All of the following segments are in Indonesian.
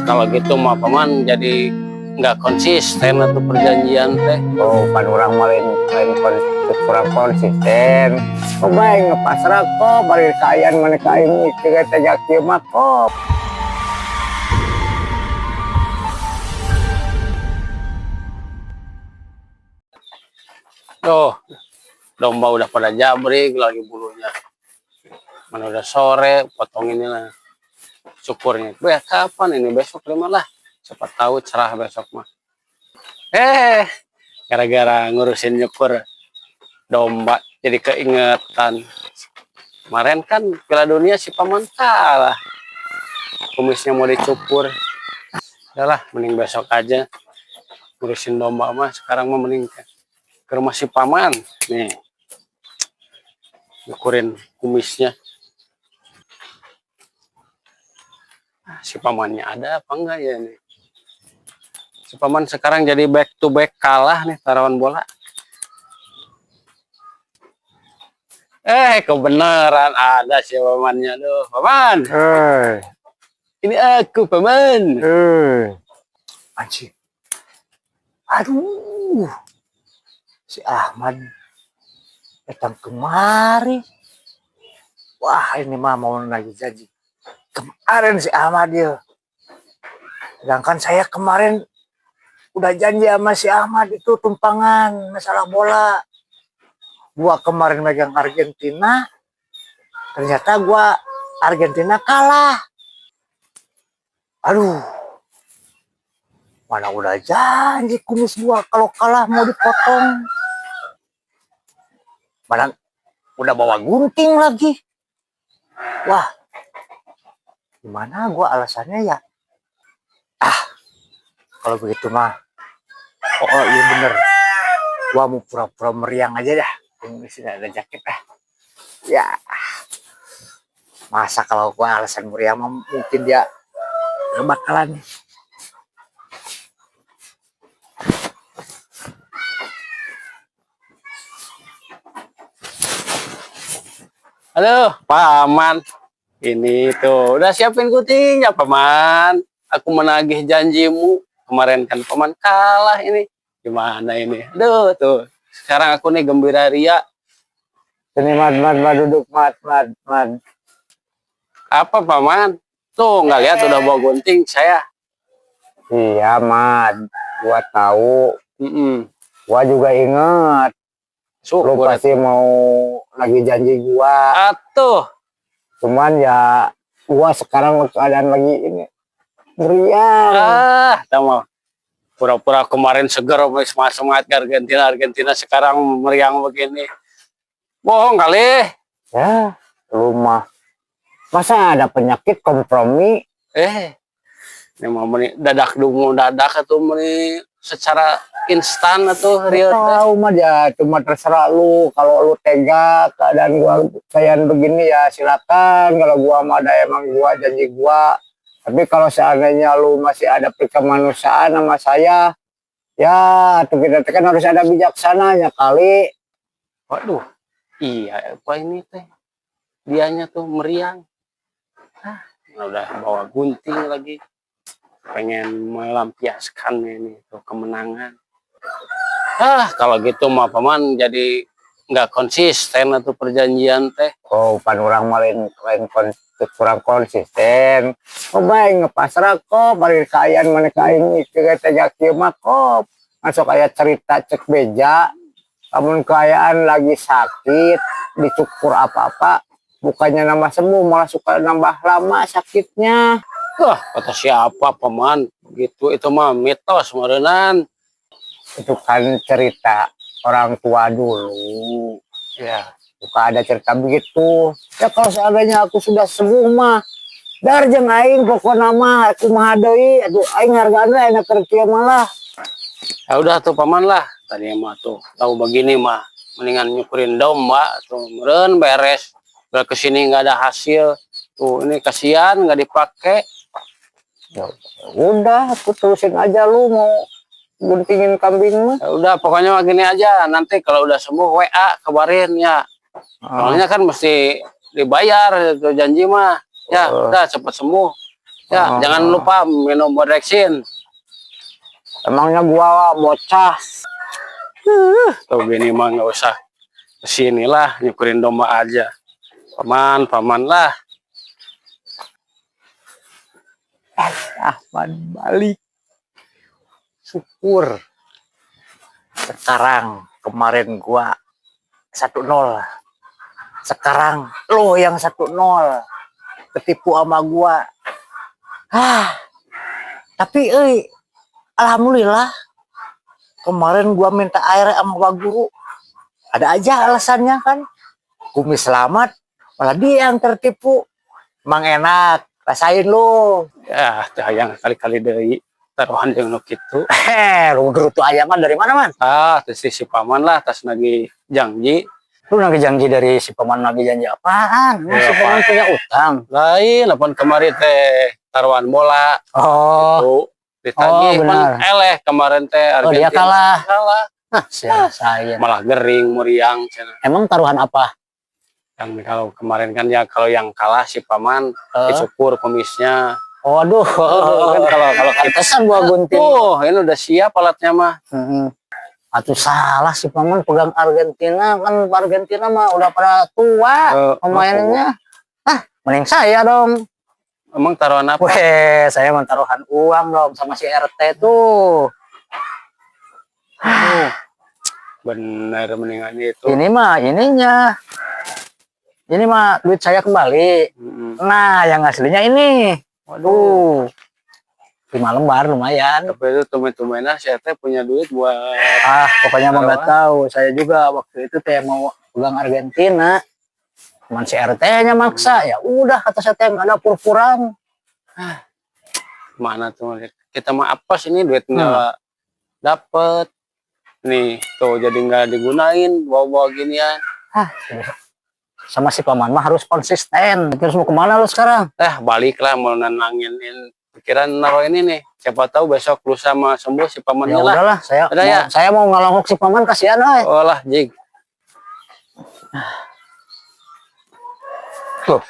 Kalau gitu mah paman jadi nggak konsisten atau perjanjian teh. Oh, pan orang lain kurang konsisten. Oh, baik ngepasrah kok, bari kayaan mana kain juga tegak kiamat kok. Oh, domba udah pada jabrik lagi bulunya. Mana udah sore, potong inilah syukurnya. Kapan ini besok lah. Siapa tahu cerah besok mah. Gara-gara ngurusin nyukur domba jadi keingetan. Kemarin kan Piala Dunia si paman kalah. Kumisnya mau dicukur. Udahlah, mending besok aja ngurusin domba mah. Sekarang mah mending ke rumah si paman. Nih, nyukurin kumisnya. Si pamannya ada apa enggak ya nih? Si paman sekarang jadi back to back kalah nih tarawan bola. Kebenaran ada si pamannya tuh. Paman. Ini aku paman. Anjing. Aduh. Si Ahmad datang kemari. Wah, ini mah mau lagi janji. Kemarin si Ahmad dia. Sedangkan saya kemarin udah janji sama si Ahmad itu tumpangan masalah bola. Gua kemarin megang Argentina, ternyata gua Argentina kalah. Aduh, mana udah janji kumis gua kalau kalah mau dipotong. Mana udah bawa gunting lagi. Wah, gimana gua alasannya ya? Kalau begitu mah, oh iya bener, gua mau pura-pura meriang aja dah. Ini sudah ada jaket ya. Masa kalau gua alasan meriang mungkin dia bakalan. Halo, paman. Ini tuh, udah siapin guntingnya, paman. Aku menagih janjimu. Kemarin kan paman kalah ini. Gimana ini? Aduh, tuh. Sekarang aku nih gembira ria. Ini mad duduk mad. Apa paman? Tuh, nggak lihat udah bawa gunting saya. Iya, Mad. Gua tahu. Gua juga inget. Lu pasti mau lagi janji gua. Atuh. Cuman ya gua sekarang keadaan lagi ini meriang. Tahu pura-pura kemarin seger semangat ke Argentina sekarang meriang begini. Bohong kali. Ya, rumah. Masa ada penyakit kompromi? Ini mau dadak atau secara instan atau real? Tahu mah ya, cuma terserah lu. Kalau lu tega keadaan gua kayak begini ya silakan. Kalau gua mah ada emang gua janji gua. Tapi kalau seandainya lu masih ada kemanusiaan sama saya, ya tuh kita kan harus ada bijaksananya kali. Waduh, iya apa ini teh? Dianya tuh meriang. Udah bawa gunting lagi. Pengen melampiaskan ini tuh kemenangan. Kalau gitu mah paman jadi nggak konsisten atau perjanjian teh. Oh, pan orang lain kurang konsisten. Oh, baik ngepasrah kok, bari kayaan mana kain juga tegak kiamat kok. Masuk kayak cerita cek beja. Namun kayaan lagi sakit, dicukur apa-apa, bukannya nambah sembuh malah suka nambah lama sakitnya. Kata siapa paman? Begitu itu mah mitos merenan. Itu kan cerita orang tua dulu. Ya, suka ada cerita begitu. Ya kalau seandainya aku sudah sembuh mah, dar jeung aing pokokna mah aku mah deui atuh aing hargana enak kerja malah. Ya udah tuh paman lah. Tadi mah tuh tahu begini mah mendingan nyukurin domba tuh meren beres. Udah kesini nggak ada hasil. Tuh ini kasihan nggak dipakai. Ya, udah aku terusin aja lu mau guntingin kambing mah. Ya udah pokoknya gini aja, nanti kalau udah sembuh WA kabarin ya. Soalnya kan mesti dibayar itu janji mah. Ya udah cepet sembuh. Ya, jangan lupa minum Bodexin. Emangnya gua bocah. Tuh gini mah nggak usah kesinilah, nyukurin domba aja. Paman lah. Ahmad balik. Syukur. Sekarang kemarin gua 1-0. Sekarang lo yang 1-0. Ketipu sama gua. Tapi alhamdulillah kemarin gua minta air sama Pak Guru. Ada aja alasannya kan. Kumis selamat, malah dia yang tertipu. Emang enak, rasain lo. Ya, yang kali-kali dari taruhan yang nuk itu. Lu gerutu ayaman dari mana, Man? Terus si paman lah, tas lagi janji. Lu nagih janji dari si paman, nagih janji apaan? Ya, Si paman punya utang. Lain, lapon kemarin teh taruhan bola. Oh, Itu ditagih benar. eleh kemarin teh Oh, dia kalah. Kalah. Saya. Malah gering, meriang. Emang taruhan apa? Yang kalau kemarin kan ya kalau yang kalah si paman dicukur kumisnya. Waduh, Kan kalau pantesan gua gunting. ini udah siap alatnya mah. Atuh salah si paman pegang Argentina, kan Argentina mah udah pada tua pemainnya. Mending saya dong. Emang taruhan apa? Weh, saya mau taruhan uang dong sama si RT tuh. Bener mendingan itu. Ini mah ininya. Ini mah duit saya kembali. Nah, yang aslinya ini. Waduh. 5 lembar lumayan. Tapi itu tumen-tumenan saya teh punya duit buat Pokoknya mah nggak tahu. Saya juga waktu itu teh mau pegang Argentina. Cuman si RT-nya maksa. Ya udah kata saya teh nggak ada pur-puran. Mana tuh? Kita mah apa sih ini duit nggak dapet. Nih, tuh jadi nggak digunain bawa-bawa ginian. Sama si paman mah harus konsisten. Terus mau kemana lu sekarang? Baliklah mau nenangin pikiran naruh ini nih. Siapa tahu besok lusa sama sembuh si pamannya Ya lah. udahlah, ya. saya mau ngelongok si paman, kasihan euy. Oh lah, jig. Tuh.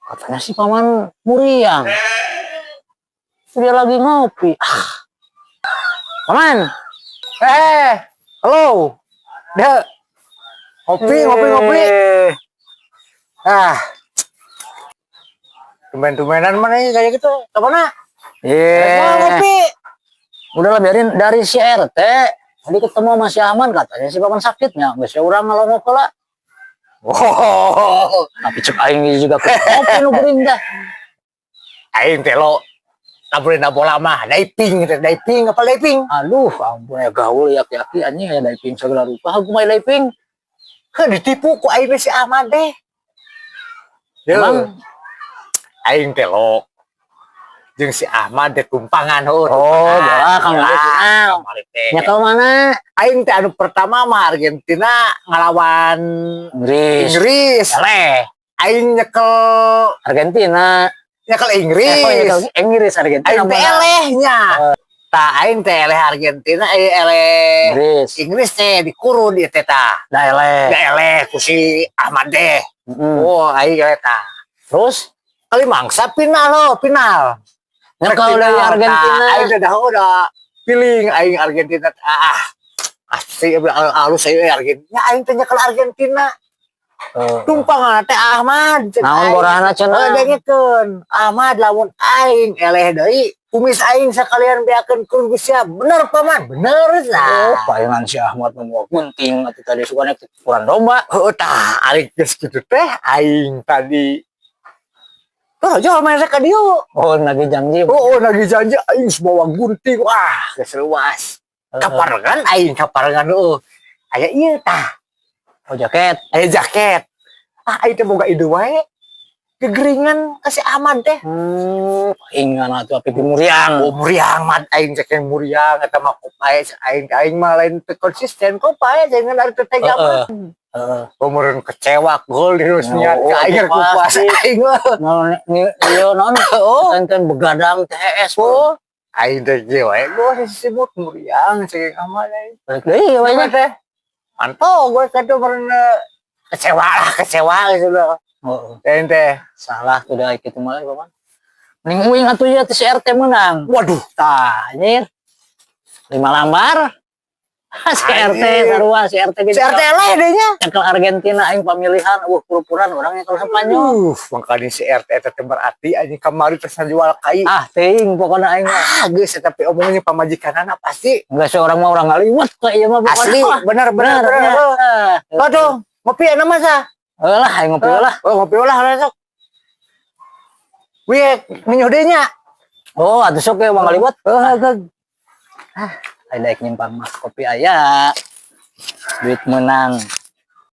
Katanya si paman muriang. Dia lagi ngopi. Paman. Halo. Dia ngopi. Tumen-tumenan mana nih kayak gitu? Kemana? Ngopi. Udahlah biarin dari si RT. Tadi ketemu sama si Ahmad, katanya si paman sakitnya. Nggak sih orang ngelongok lah. Tapi cek aing juga kopi nu geuring dah. Aing teh lo laburin bola mah diving apa diving? Aduh, ampun ya gaul yaki-yaki anjing ya diving segala rupa. Aku main diving. Ditipu ku aing si Ahmad deh. Emang aing teh lo jeung si Ahmad teh tumpangan heuh. Bola Kang nyekel mana? Aing teh anu pertama mah Argentina ngalawan Inggris. Aing nyekel Argentina. Nyekel Inggris Argentina. Aing teh elehnya. Aing teh eleh Argentina, eleh Inggris teh dikurun ieu teh tah. Da eleh ku si Ahmad deh. Aing eleh tah. Terus kali mangsa final. Nyekel dari Argentina. Aing udah feeling aing Argentina. Asli alus saya Argentina. Aing teh nyekel Argentina. Tumpang teh Ahmad. Naon gorahna cenah? Dengekeun. Ahmad lamun aing eleh deui, kumis aing sakalian beakeun ku Gusti. Bener paman, bener lah. Palingan si Ahmad mau gunting atuh tadi suka nek ukuran domba. Heuh tah, ari geus kitu teh aing tadi jual main ka dieu. Nagih janji. Nagih janji aing bawa gunting. Wah, geus leuas. Kaparengan aing aya ieu tah. Jaket. Aya jaket. Aing teh boga ide wae. Gegeringan ka si Ahmad teh. Ingan atuh api muriang. Muriang mah aing cek muriang eta mah aing mah lain teu konsisten kok pae jangan ari teh tega. Meureun kecewa gol di rusnya aing ku puas aing mah. Naon enten begadang TS po. Aing teh ge wae gua disebut muriang cek Ahmad aing. Balik deui wae teh. Mantap gue kado pernah kecewa gitu loh. Oh, Teh. salah tuh dah gitu malah paman. Mending uing atuh ya si RT menang. Waduh, Tah, anjir. 5 lambar. Si RT sarua si RT gitu. CRT lah adanya. Nyekel Argentina aing pemilihan pura-puran orangnya kalau Spanyol. Makanya si RT eta teh berarti anjing kamari tersan jual kai. Ah, teuing pokona aing mah. Geus tapi omongnya pamajikanana pasti. Enggak seorang mah orang ngaliwat kayak ieu mah pokona. Asli, bener. Waduh, ngopi enak mah sah. Lah aing ngopi lah. Oh, ngopi ulah sok. Wih, menyodenya. Oh, atuh sok ya Bang ngaliwat. Ada nyimpang mah kopi aya. Duit menang.